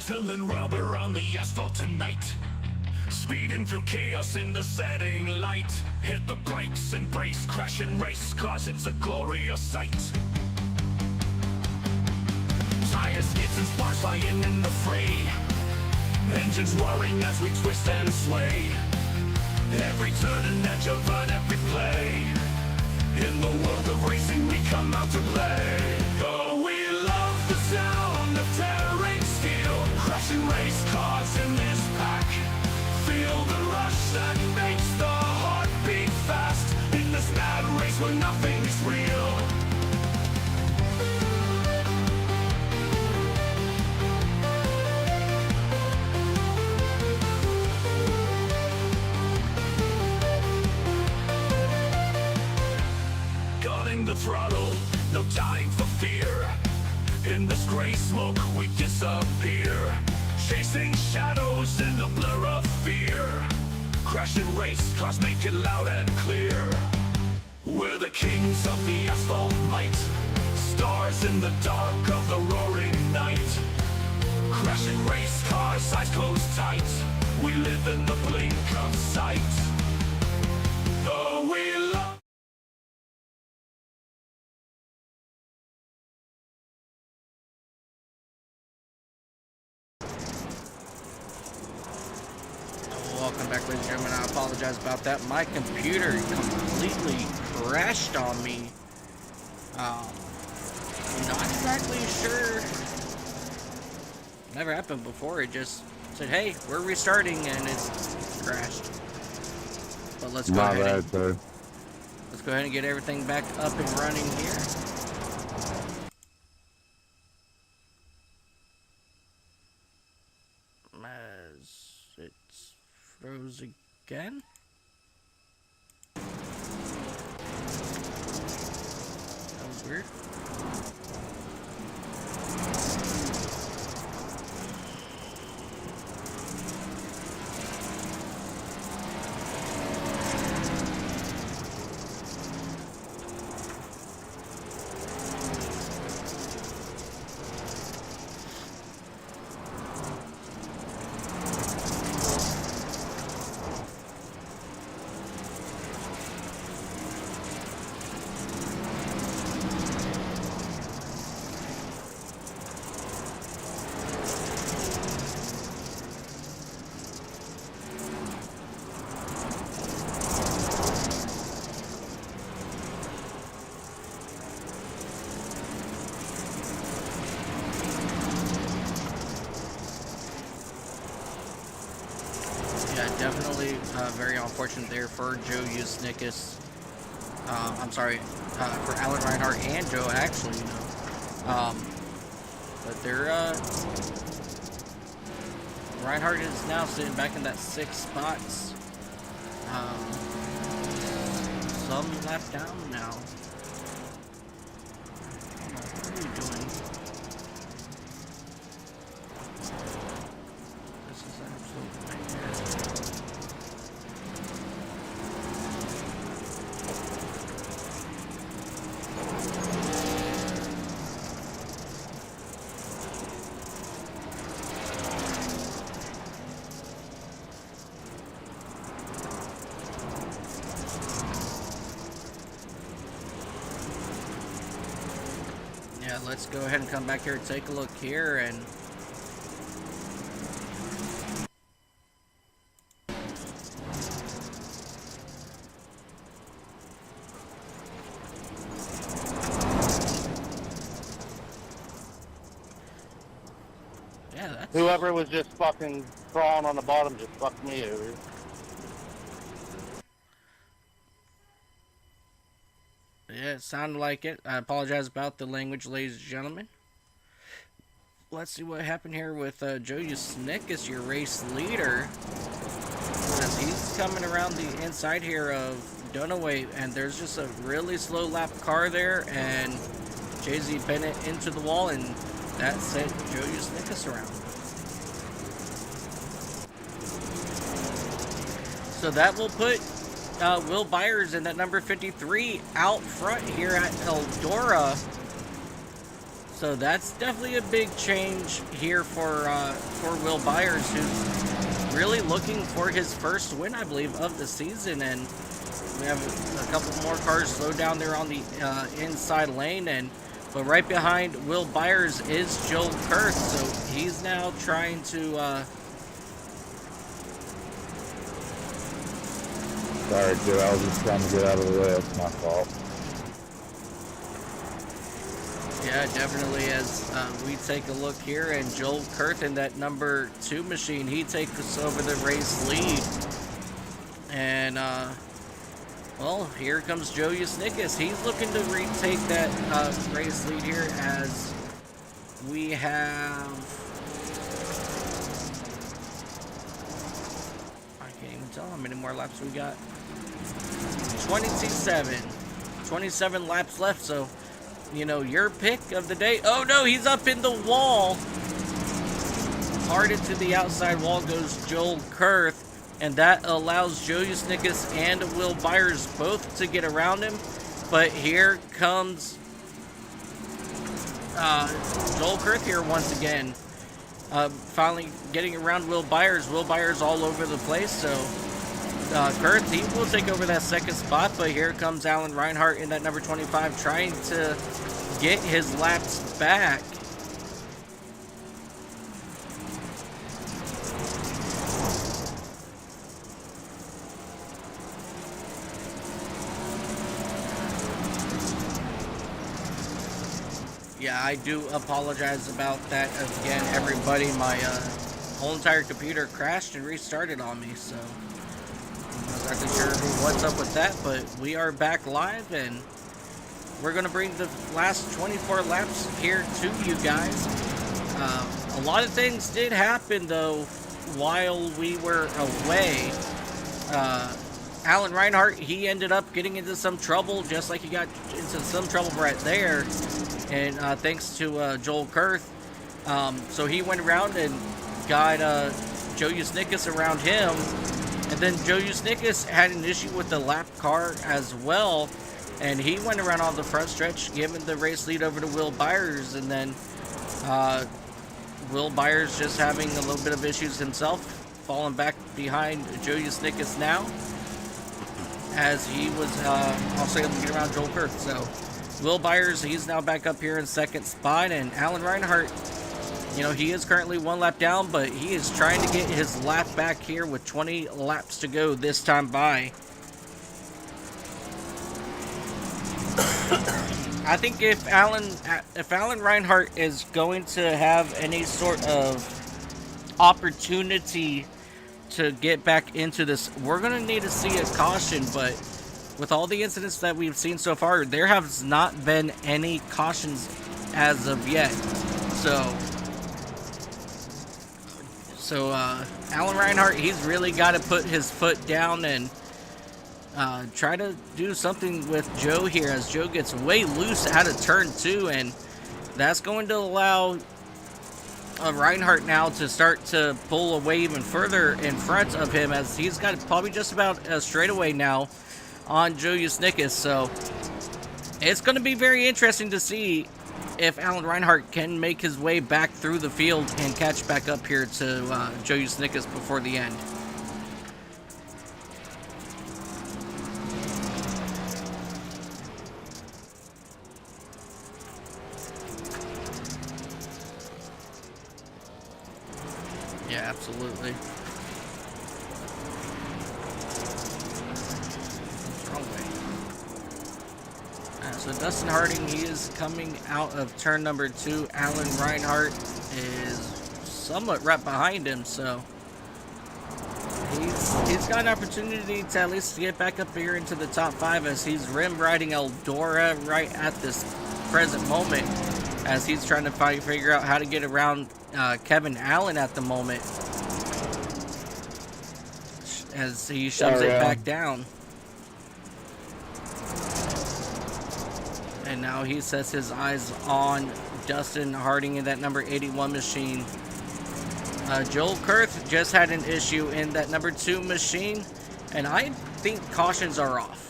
rattling rubber on the asphalt tonight. Speeding through chaos in the setting light. Hit the brakes and brace, crash and race, cause it's a glorious sight. Tires, skids and sparks flying in the fray. Engines roaring as we twist and sway. Every turn and edge of an epic play. In the world of racing we come out to play. Oh, we love the sound of tearing steel. Crashing race cars in this pack. Feel the rush that makes the heart beat fast. In this mad race where nothing's real. Gutting the throttle, no time for fear. In this gray smoke we disappear. Chasing shadows in the blur of fear. Crash and race, cars make it loud and clear. We're the kings of the asphalt might. Stars in the dark of the roaring night. Crash and race, cars, eyes closed tight. We live in the blink of sight. Oh, we love. Welcome back, ladies and gentlemen. I apologize about that. My computer completely crashed on me. Not exactly sure. Never happened before. It just said, "Hey, we're restarting," and it's crashed. But let's go ahead. Let's go ahead and get everything back up and running here. As it's froze again. That was weird. Yeah, definitely very unfortunate there for Joe Usnickus. I'm sorry, for Alan Reinhardt and Joe, actually, you know. But they're, Reinhardt is now sitting back in that 6th spot. Some lap down now. What are you doing? This is an absolute nightmare. Yeah, let's go ahead and come back here and take a look here and yeah, that's... Whoever was just fucking crawling on the bottom just fucked me over. Yeah, it sounded like it. I apologize about the language, ladies and gentlemen. Let's see what happened here with Joe Usnickus, your race leader. As he's coming around the inside here of Dunaway, and there's just a really slow lap car there, and Jay-Z Bennett into the wall, and that sent Joe Usnickus around. So that will put Will Byers in that number 53 out front here at Eldora. So that's definitely a big change here for Will Byers, who's really looking for his first win, I believe, of the season. And we have a couple more cars slowed down there on the inside lane, but right behind Will Byers is Joel Kurth, so he's now trying to. Sorry, Joe. I was just trying to get out of the way. It's my fault. Yeah, definitely. As we take a look here, and Joel Kurth in that number 2 machine, he takes over the race lead. And well, here comes Joe Yusnickas. He's looking to retake that race lead here, as we have. I can't even tell how many more laps we got. 27 laps left, so you know, your pick of the day. Oh no, he's up in the wall. Hard into the outside wall goes Joel Kurth, and that allows Joe Yusnickas and Will Byers both to get around him. But here comes Joel Kurth here once again. Finally getting around Will Byers. Will Byers all over the place, so Kurth, he will take over that second spot, but here comes Alan Reinhart in that number 25 trying to get his laps back. Yeah, I do apologize about that again, everybody. My whole entire computer crashed and restarted on me, so I'm not exactly sure what's up with that, but we are back live, and we're going to bring the last 24 laps here to you guys. A lot of things did happen, though, while we were away. Alan Reinhart, he ended up getting into some trouble, just like he got into some trouble right there, and thanks to Joel Kurth. So he went around and got Joe Yusnickas around him, and then Joe Yusnickas had an issue with the lap car as well, and he went around on the front stretch, giving the race lead over to Will Byers, and then Will Byers just having a little bit of issues himself, falling back behind Joe Yusnickas now, as he was also able to get around Joel Kurth. So Will Byers, he's now back up here in second spot, and Alan Reinhart, you know, he is currently one lap down, but he is trying to get his lap back here with 20 laps to go this time by. I think if Alan Reinhart is going to have any sort of opportunity to get back into this, we're going to need to see a caution, but with all the incidents that we've seen so far, there has not been any cautions as of yet. So Alan Reinhart, he's really got to put his foot down and try to do something with Joe here, as Joe gets way loose out of turn 2, and that's going to allow Reinhart now to start to pull away even further in front of him, as he's got probably just about a straightaway now on Joe Yusnickas. So it's going to be very interesting to see if Alan Reinhart can make his way back through the field and catch back up here to Joe Yusnickas before the end. Yeah, absolutely. Wrong way. So Dustin Harding, he is coming out of turn number 2. Alan Reinhart is somewhat right behind him, so he's got an opportunity to at least get back up here into the top 5, as he's rim riding Eldora right at this present moment, as he's trying to figure out how to get around Kevin Allen at the moment, as he shoves it back down. And now he sets his eyes on Dustin Harding in that number 81 machine. Joel Kurth just had an issue in that number 2 machine, and I think cautions are off.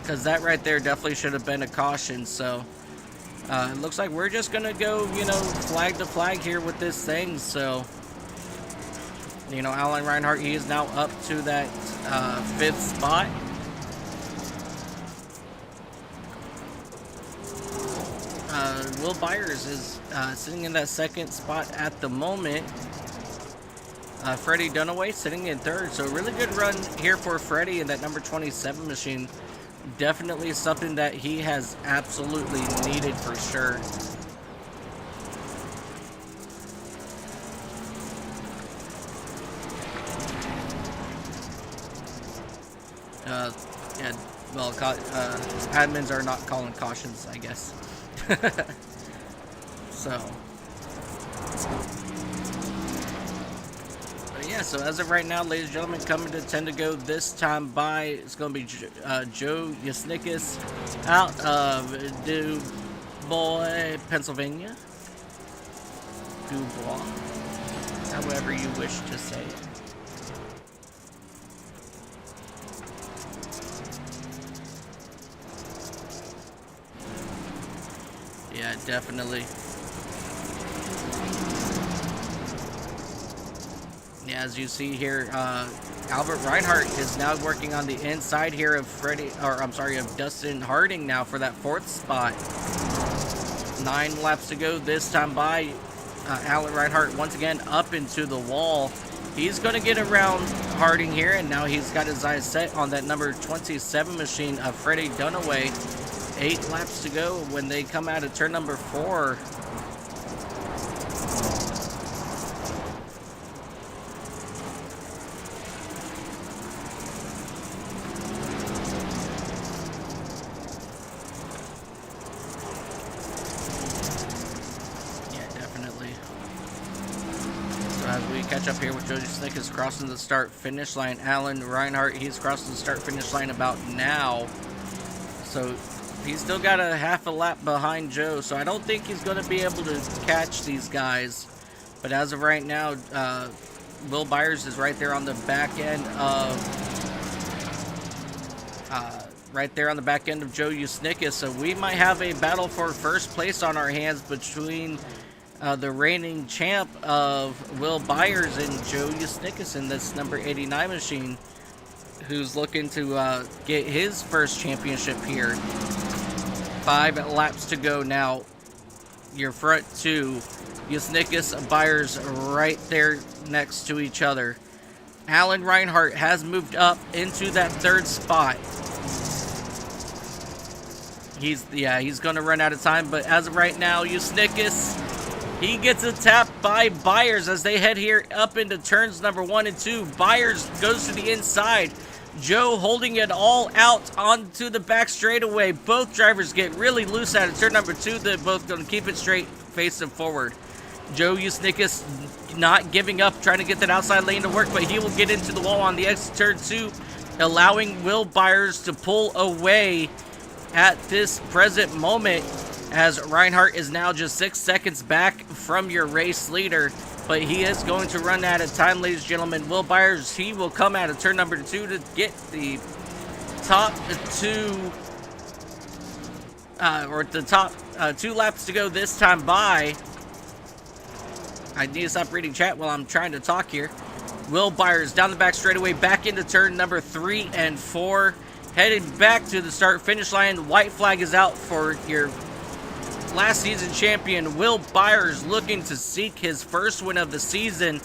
because that right there definitely should have been a caution. So it looks like we're just gonna go, you know, flag to flag here with this thing. So, you know, Alan Reinhart, he is now up to that 5th spot. Will Byers is sitting in that 2nd spot at the moment. Freddie Dunaway sitting in 3rd. So really good run here for Freddie in that number 27 machine. Definitely something that he has absolutely needed for sure. Yeah, well, admins are not calling cautions, I guess. So, but yeah, so as of right now, ladies and gentlemen, coming to 10 to go this time by, it's going to be Joe Yasnikis out of Dubois, Pennsylvania. Dubois, however you wish to say it. Yeah, definitely. Yeah, as you see here, Albert Reinhart is now working on the inside here of of Dustin Harding now for that 4th spot. 9 laps to go this time by. Albert Reinhart once again up into the wall. He's going to get around Harding here, and now he's got his eyes set on that number 27 machine of Freddie Dunaway. 8 laps to go when they come out of turn number 4. Yeah, definitely. So as we catch up here with Jody Snick is crossing the start-finish line. Alan Reinhart, he's crossing the start-finish line about now. So he's still got a half a lap behind Joe, so I don't think he's going to be able to catch these guys. But as of right now, Will Byers is right there on the back end of Joe Yasnikis. So we might have a battle for 1st place on our hands between the reigning champ of Will Byers and Joe Yasnikis in this number 89 machine, who's looking to get his first championship here. 5 laps to go now. Your front 2, Yasnikis, Byers right there next to each other. Alan Reinhart has moved up into that 3rd spot. He's going to run out of time, but as of right now, Yasnikis, he gets a tap by Byers as they head here up into turns number 1 and 2. Byers goes to the inside. Joe holding it all out onto the back straightaway. Both drivers get really loose out of turn number 2. They're both going to keep it straight, facing forward. Joe Yasnikis not giving up, trying to get that outside lane to work, but he will get into the wall on the exit turn 2, allowing Will Byers to pull away at this present moment, as Reinhart is now just 6 seconds back from your race leader. But he is going to run out of time, ladies and gentlemen. Will Byers, he will come out of turn number 2 to get the top 2 laps to go this time by. I need to stop reading chat while I'm trying to talk here. Will Byers down the back straightaway, back into turn number 3 and 4. Headed back to the start-finish line. White flag is out for your last season champion, Will Byers, looking to seek his first win of the season.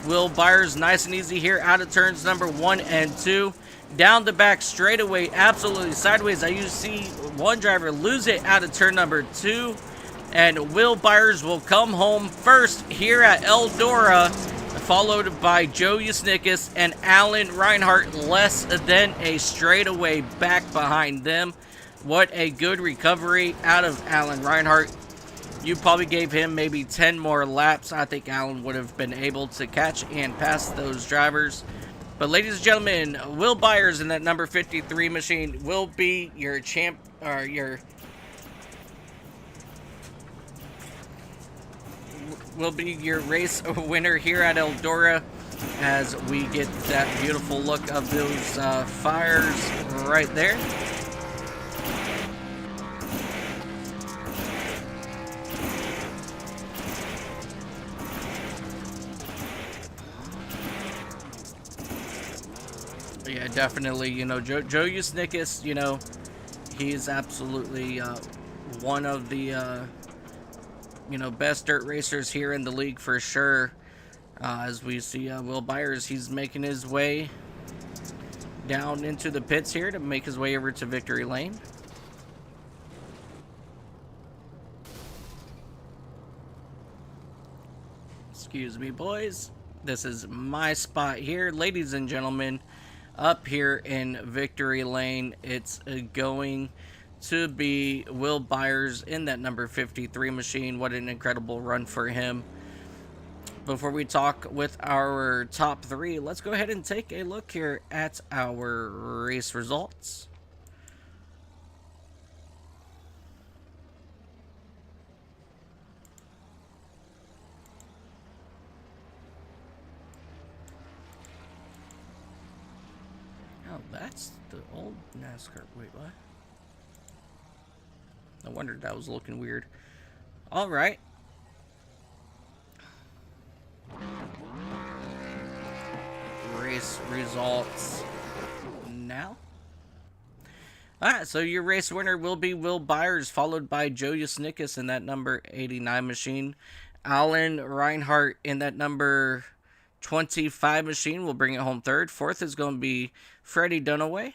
Will Byers, nice and easy here out of turns number 1 and 2. Down the back straightaway, absolutely sideways. I usually see one driver lose it out of turn number 2. And Will Byers will come home first here at Eldora, followed by Joe Yasnikis and Alan Reinhart, less than a straightaway back behind them. What a good recovery out of Alan Reinhart. You probably gave him maybe 10 more laps. I think Alan would have been able to catch and pass those drivers. But ladies and gentlemen, Will Byers in that number 53 machine will be your champ, or will be your race winner here at Eldora, as we get that beautiful look of those fires right there. Yeah, definitely. You know, Joe Usnickus, you know, he's absolutely one of the you know, best dirt racers here in the league for sure. As we see Will Byers, he's making his way down into the pits here to make his way over to victory lane. Excuse me, boys. This is my spot here, ladies and gentlemen. Up here in victory lane, it's going to be Will Byers in that number 53 machine. What an incredible run for him. Before we talk with our top three, let's go ahead and take a look here at our race results. Oh, that's the old NASCAR. Wait, what? I wondered, that was looking weird. All right. Race results now. Alright, so your race winner will be Will Byers, followed by Joe Usnickus in that number 89 machine. Alan Reinhart in that number 25 machine will bring it home third. Fourth is going to be Freddie Dunaway.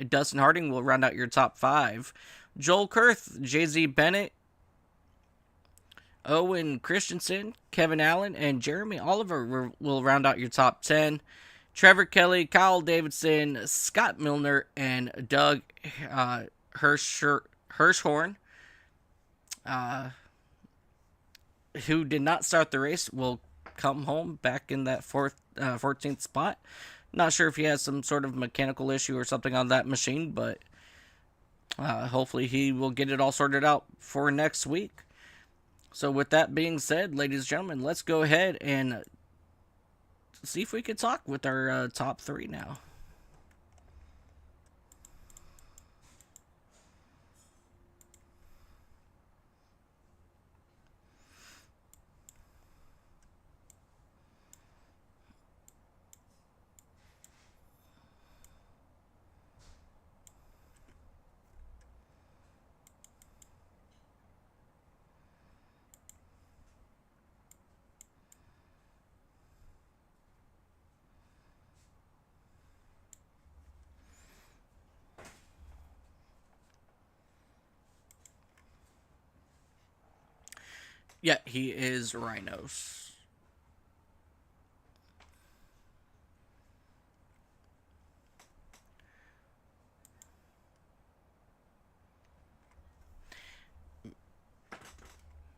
Dustin Harding will round out your top five. Joel Kurth, JZ Bennett, Owen Christensen, Kevin Allen, and Jeremy Oliver will round out your top 10. Trevor Kelly, Kyle Davidson, Scott Milner, and Doug Hirschhorn, who did not start the race, will come home back in that 14th spot. Not sure if he has some sort of mechanical issue or something on that machine, but hopefully he will get it all sorted out for next week. So with that being said, ladies and gentlemen, let's go ahead and see if we can talk with our top three now. Yeah, he is Rhinos.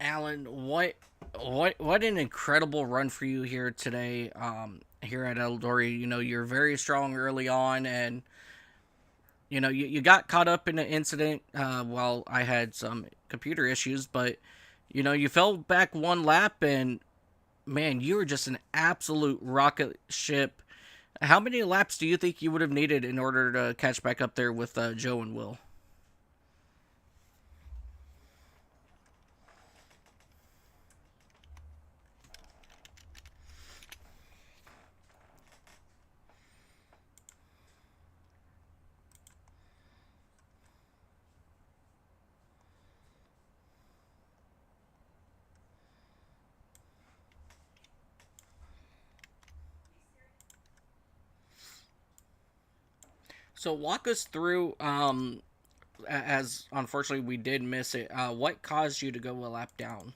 Alan, what an incredible run for you here today. Here at Eldora, you know, you're very strong early on, and you know, you got caught up in an incident while I had some computer issues, but you know, you fell back one lap, and man, you were just an absolute rocket ship. How many laps do you think you would have needed in order to catch back up there with Joe and Will? So walk us through, as unfortunately we did miss it, what caused you to go a lap down?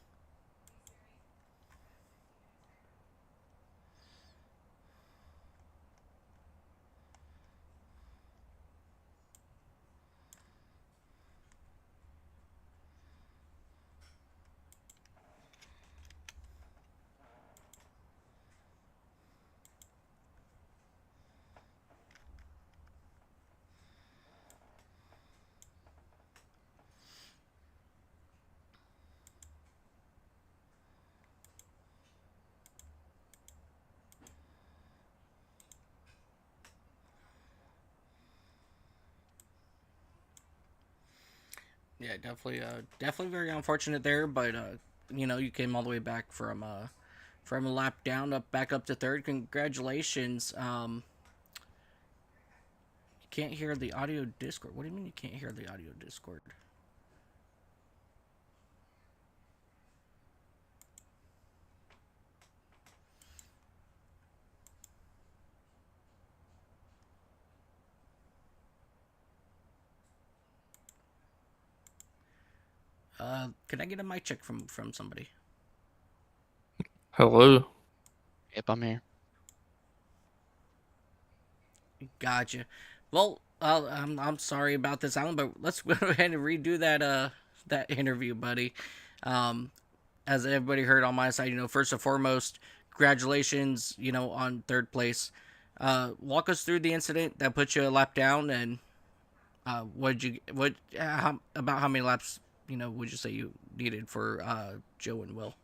Yeah, definitely very unfortunate there, but you know, you came all the way back from a lap down back up to third. Congratulations. can't hear the audio Discord. What do you mean you can't hear the audio Discord? Can I get a mic check from somebody? Hello. Yep, I'm here. Gotcha. Well, I'm sorry about this, Alan, but let's go ahead and redo that interview, buddy. As everybody heard on my side, first and foremost, congratulations, on third place. Walk us through the incident that put you a lap down, and about how many laps, would you say you needed for Joe and Will?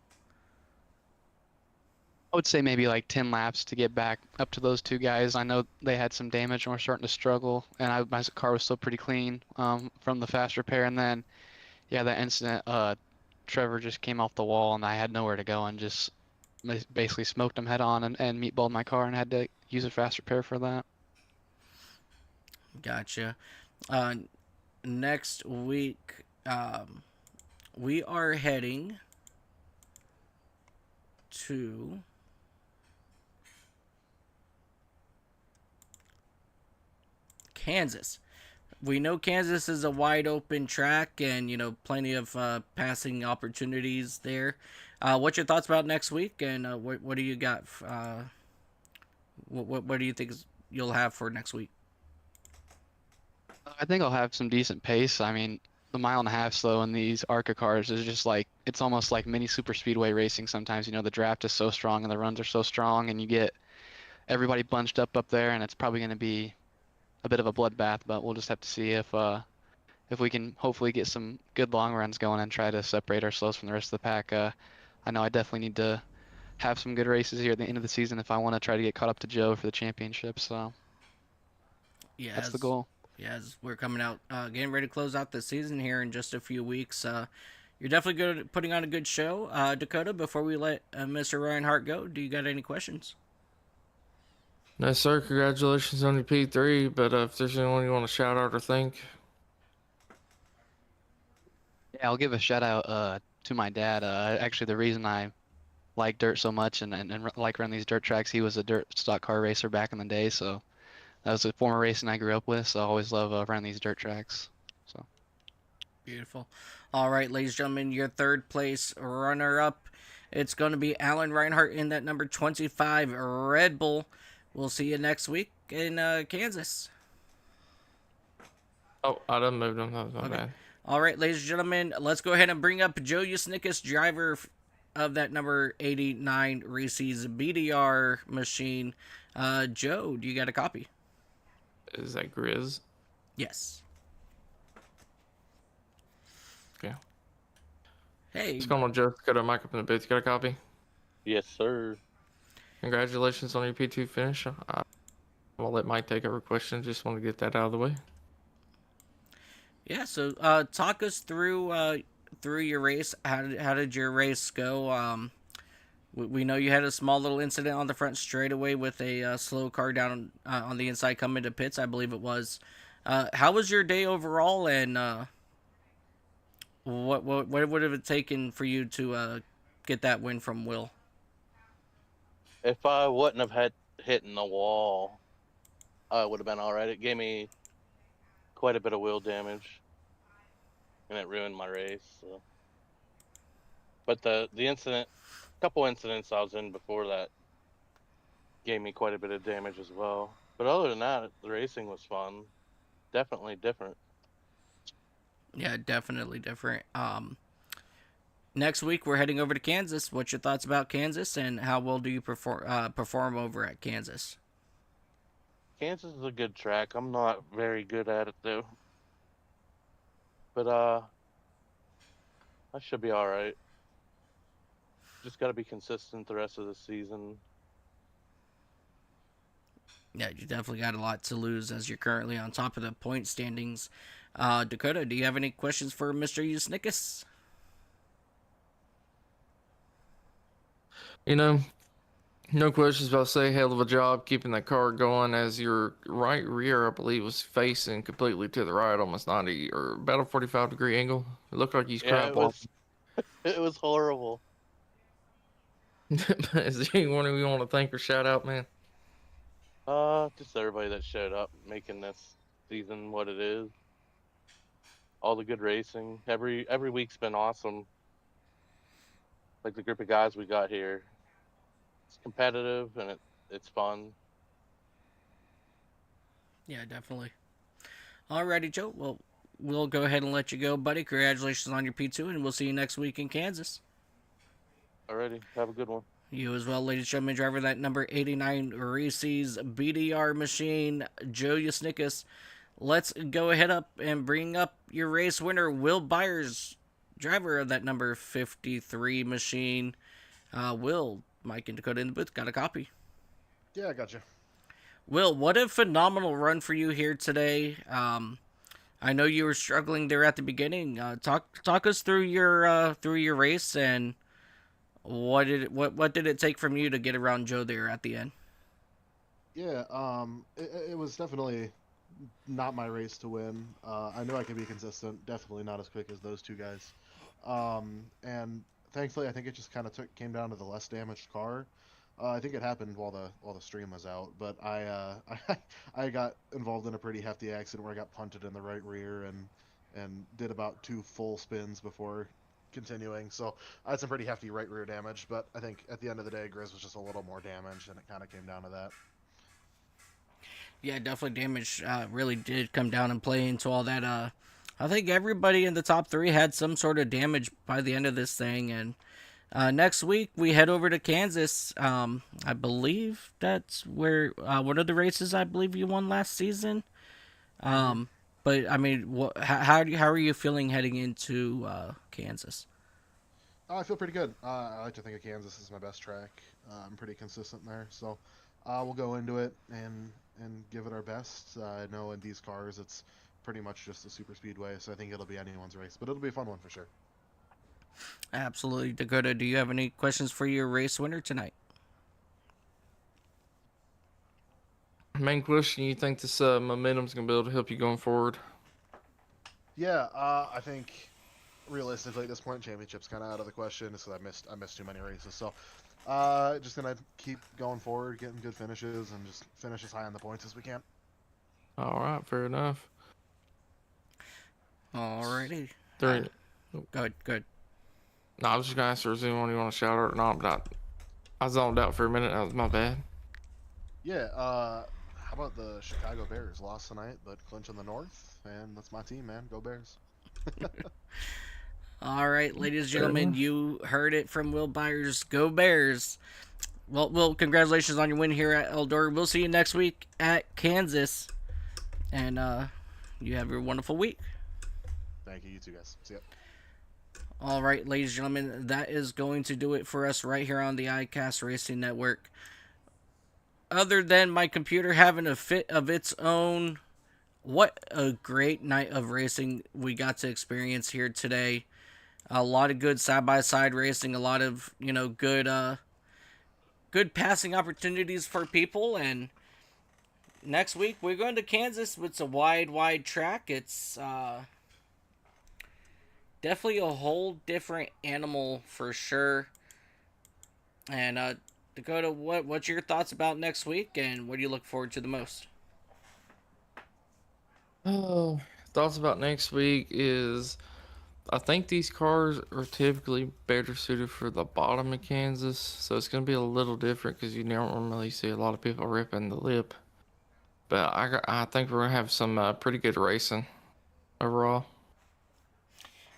I would say maybe like 10 laps to get back up to those two guys. I know they had some damage and were starting to struggle, and my car was still pretty clean from the fast repair. And then, yeah, that incident, Trevor just came off the wall, and I had nowhere to go and just basically smoked him head on and meatballed my car and had to use a fast repair for that. Gotcha. Next week, we are heading to Kansas. We know Kansas is a wide open track and, plenty of passing opportunities there. What's your thoughts about next week, and what do you got? What do you think you'll have for next week? I think I'll have some decent pace. I mean, the mile and a half slow in these ARCA cars is just like, it's almost like mini super speedway racing sometimes. The draft is so strong and the runs are so strong, and you get everybody bunched up there, and it's probably going to be a bit of a bloodbath, but we'll just have to see if we can hopefully get some good long runs going and try to separate ourselves from the rest of the pack. I know I definitely need to have some good races here at the end of the season if I want to try to get caught up to Joe for the championship, so Yeah, that's the goal. Yeah, as we're coming out, getting ready to close out the season here in just a few weeks. You're definitely good at putting on a good show. Dakota, before we let Mr. Reinhardt go, do you got any questions? No, sir. Congratulations on your P3. But if there's anyone you want to shout out or thank, Yeah, I'll give a shout out to my dad. Actually, the reason I like dirt so much and like running these dirt tracks, he was a dirt stock car racer back in the day, so that was a former racing I grew up with, so I always love running these dirt tracks. So Beautiful. All right, ladies and gentlemen, your third place runner-up, it's going to be Alan Reinhardt in that number 25 Red Bull. We'll see you next week in Kansas. oh, I done moved them. That was my Okay. bad. All right, ladies and gentlemen, let's go ahead and bring up Joe Yusnickas, driver of that number 89 Reese's BDR machine. Joe, do you got a copy? Is that Grizz? Yes. Okay. Hey. What's going on, Joe? Got a mic up in the booth. You got a copy? Yes, sir. Congratulations on your P2 finish. I'll let Mike take over questions. Just want to get that out of the way. Yeah, so talk us through your race. How did your race go? We know you had a small little incident on the front straightaway with a slow car down on the inside coming to pits, I believe it was. How was your day overall, and what would have it taken for you to get that win from Will? If I wouldn't have had hitting the wall, I would have been all right. It gave me quite a bit of wheel damage, and it ruined my race. So. But the incident, couple incidents I was in before that, gave me quite a bit of damage as well. But other than that, the racing was fun. Definitely different. Yeah, definitely different. Next week we're heading over to Kansas. What's your thoughts about Kansas, and how well do you perform over at Kansas? Kansas is a good track. I'm not very good at it though. But I should be all right. Just got to be consistent the rest of the season. Yeah, you definitely got a lot to lose as you're currently on top of the point standings. Dakota, do you have any questions for Mr. Yusnickas? You know, No questions about say hell of a job keeping that car going as your right rear, I believe, was facing completely to the right, almost 90 or about a 45-degree angle. It looked like he's Yeah, crab walking. it was horrible. Is there anyone we want to thank or shout out, man? Just everybody that showed up, making this season what it is. All the good racing. Every week's been awesome. Like the group of guys we got here. It's competitive and it's fun. Yeah, definitely. Alrighty, Joe. Well, we'll go ahead and let you go, buddy. Congratulations on your P2, and we'll see you next week in Kansas. Alrighty, have a good one. You as well, ladies and gentlemen. Driver that number 89 Reese's BDR machine, Joe Yasnikas. Let's go ahead up and bring up your race winner, Will Byers, driver of that number 53 machine. Will, Mike and Dakota in the booth, got a copy. Yeah, I got you. Will, what a phenomenal run for you here today. I know you were struggling there at the beginning. Talk us through your race and what did it take from you to get around Joe there at the end? Yeah, it was definitely not my race to win. I knew I could be consistent, definitely not as quick as those two guys. And thankfully, I think it just kind of came down to the less damaged car. I think it happened while the stream was out, but I got involved in a pretty hefty accident where I got punted in the right rear and did about 2 full spins before continuing. So I had some pretty hefty right rear damage, but I think at the end of the day, Grizz was just a little more damaged, and it kind of came down to that. Yeah, definitely damage really did come down and play into all that. I think everybody in the top 3 had some sort of damage by the end of this thing, and next week we head over to Kansas. I believe that's where one of the races I believe you won last season. But I mean, how are you feeling heading into Kansas? I feel pretty good. I like to think of Kansas as my best track. I'm pretty consistent there, so we'll go into it and give it our best. I know in these cars it's pretty much just a super speedway, so I think it'll be anyone's race, but it'll be a fun one for sure. Absolutely. Dakota, do you have any questions for your race winner tonight? Main question, you think this momentum's going to be able to help you going forward? Yeah, I think realistically at this point, championship's kind of out of the question because I missed too many races. So just gonna keep going forward, getting good finishes, and just finish as high on the points as we can. All right, fair enough. Alrighty. There. Good. No, I was just gonna ask if there's anyone you want to shout out or not, but I zoned out for a minute. That was my bad. Yeah. How about the Chicago Bears? Lost tonight, but clinch in the North, and that's my team, man. Go Bears. All right, ladies and gentlemen, you heard it from Will Byers. Go Bears. Well, Will, congratulations on your win here at Eldora. We'll see you next week at Kansas. And you have your wonderful week. Thank you. You too, guys. See ya. All right, ladies and gentlemen, that is going to do it for us right here on the iCast Racing Network. Other than my computer having a fit of its own, what a great night of racing we got to experience here today. A lot of good side-by-side racing, a lot of, good passing opportunities for people. And next week we're going to Kansas. It's a wide track. It's definitely a whole different animal for sure. And Dakota, what's your thoughts about next week, and what do you look forward to the most? Oh, thoughts about next week is I think these cars are typically better suited for the bottom of Kansas, so it's going to be a little different because you don't normally see a lot of people ripping the lip. But I think we're going to have some pretty good racing overall.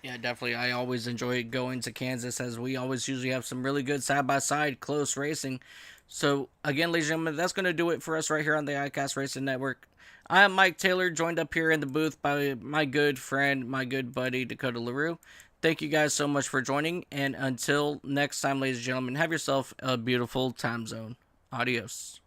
Yeah, definitely. I always enjoy going to Kansas, as we always usually have some really good side-by-side close racing. So, again, ladies and gentlemen, that's going to do it for us right here on the iCast Racing Network. I am Mike Taylor, joined up here in the booth by my good friend, my good buddy, Dakota LaRue. Thank you guys so much for joining, and until next time, ladies and gentlemen, have yourself a beautiful time zone. Adios.